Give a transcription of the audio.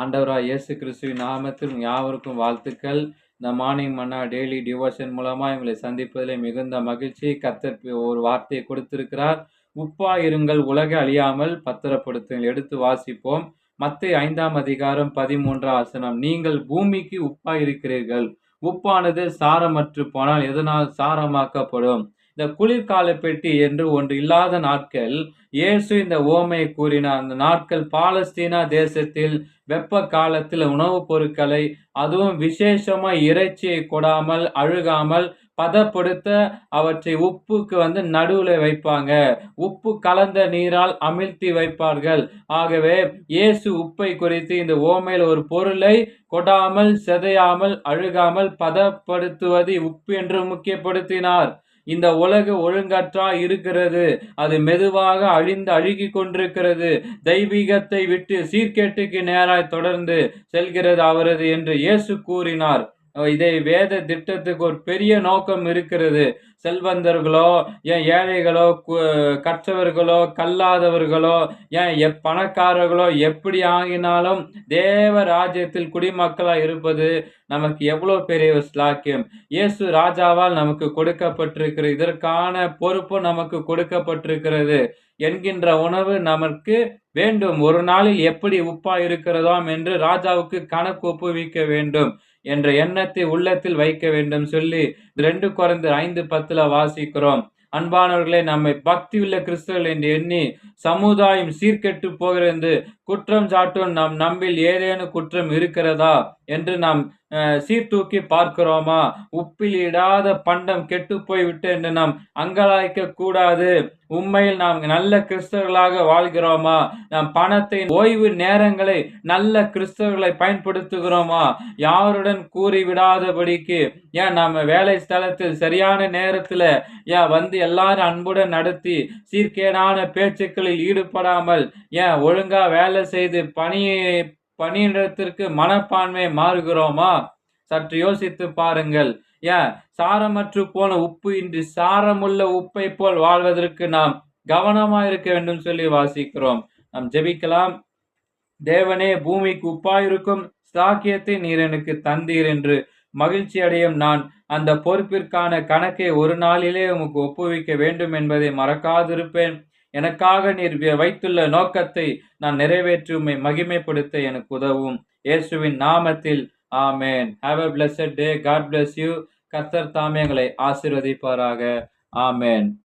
ஆண்டவராய் இயேசு கிறிஸ்துவின் நாமத்தில் யாவருக்கும் வாழ்த்துக்கள். இந்த மார்னிங் மன்னா டெய்லி டிவோஷன் மூலமா உங்களை சந்திப்பதிலே மிகுந்த மகிழ்ச்சி. கர்த்தர் ஒரு வார்த்தையை கொடுத்திருக்கிறார். உப்பாய் இருங்கள், உலகை அழியாமல் பத்திரப்படுத்துங்கள். எடுத்து வாசிப்போம். மத்தேயு 5ஆம் அதிகாரம் 13ஆம் வசனம். நீங்கள் பூமிக்கு உப்பாய் இருக்கிறீர்கள். உப்பானது சாரமற்று போனால் எதனால் சாரமாக்கப்படும்? இந்த குளிர்கால பெட்டி என்று ஒன்று இல்லாத நாட்கள் இயேசு இந்த உவமையை கூறினார். அந்த நாட்கள் பாலஸ்தீனா தேசத்தில் வெப்ப காலத்தில் உணவுப் பொருட்களை, அதுவும் விசேஷமா இறைச்சியை கொடாமல் அழுகாமல் பதப்படுத்த அவற்றை உப்புக்கு நடுவுல வைப்பாங்க. உப்பு கலந்த நீரால் அமிழ்த்தி வைப்பார்கள். ஆகவே இயேசு உப்பை குறித்து இந்த உவமையில் ஒரு பொருளை கொடாமல் சிதையாமல் அழுகாமல் பதப்படுத்துவது உப்பு என்று முக்கியப்படுத்தினார். இந்த உலகு ஒழுங்கற்றா இருக்கிறது. அது மெதுவாக அழுகி கொண்டிருக்கிறது. தெய்வீகத்தை விட்டு சீர்கேட்டுக்கு நேராய் தொடர்ந்து செல்கிறது அவரது என்று இயேசு கூறினார். இதை வேத திட்டத்துக்கு ஒரு பெரிய நோக்கம் இருக்கிறது. செல்வந்தர்களோ, ஏன் ஏழைகளோ, கற்றவர்களோ, கல்லாதவர்களோ, ஏன் பணக்காரர்களோ எப்படி ஆகினாலும் தேவ ராஜ்யத்தில் குடிமக்களாய் இருப்பது நமக்கு எவ்வளவு பெரிய ஸ்லாக்கியம். இயேசு ராஜாவால் நமக்கு கொடுக்கப்பட்டிருக்கிறது. இதற்கான பொறுப்பு நமக்கு கொடுக்கப்பட்டிருக்கிறது என்கின்ற உணவு நமக்கு வேண்டும். ஒரு நாளில் எப்படி உப்பா இருக்கிறதாம் என்று ராஜாவுக்கு கணக்கு ஒப்புவிக்க வேண்டும் என்ற எண்ணத்தை உள்ளத்தில் வைக்க வேண்டும் சொல்லி 2 கொரிந்தியர் 5:10 வாசிக்கிறோம். அன்பானவர்களே, நம்மை பக்தியுள்ள கிறிஸ்தவர்கள் என்று எண்ணி சமுதாயம் சீர்கெட்டு போகிறது, குற்றம் சாட்டும் நம்மில் ஏதேனும் குற்றம் இருக்கிறதா என்று நாம் சீர்தூக்கி பார்க்கிறோமா? உப்பில் இடாத பண்டம் கெட்டு போய்விட்டு என்று நாம் அங்கலாய்க்க கூடாது. உண்மையில் நாம் நல்ல கிறிஸ்தவர்களாக வாழ்கிறோமா? நாம் பணத்தை, ஓய்வு நேரங்களை நல்ல கிறிஸ்தவர்களை பயன்படுத்துகிறோமா? யாருடன் கூறி விடாதபடிக்கு நம்ம வேலை ஸ்தலத்தில் சரியான நேரத்துல எல்லாரும் அன்புடன் நடத்தி சீர்கேடான பேச்சுக்களில் ஈடுபடாமல் ஒழுங்கா வேலை செய்து பணியிடத்திற்கு மனப்பான்மை மாறுகிறோமா? சற்று யோசித்து பாருங்கள். சாரமற்று போன உப்பு இன்றி சாரமுள்ள உப்பை போல் வாழ்வதற்கு நாம் கவனமா இருக்க வேண்டும் சொல்லி வாசிக்கிறோம். நாம் ஜெபிக்கலாம். தேவனே, பூமிக்கு உப்பாயிருக்கும் ஸ்லாக்கியத்தை நீர் எனக்கு தந்தீர் என்று மகிழ்ச்சி அடையும் நான் அந்த பொறுப்பிற்கான கணக்கை ஒரு நாளிலே உமக்கு ஒப்புவிக்க வேண்டும் என்பதை மறக்காதிருப்பேன். எனக்காக நீர் வைத்துள்ள நோக்கத்தை நான் நிறைவேற்றி உம்மை மகிமைப்படுத்த எனக்கு உதவும். இயேசுவின் நாமத்தில் ஆமென். Have a blessed day. God bless you. கர்த்தர் தாமே எங்களை ஆசீர்வதிப்பாராக. ஆமென்.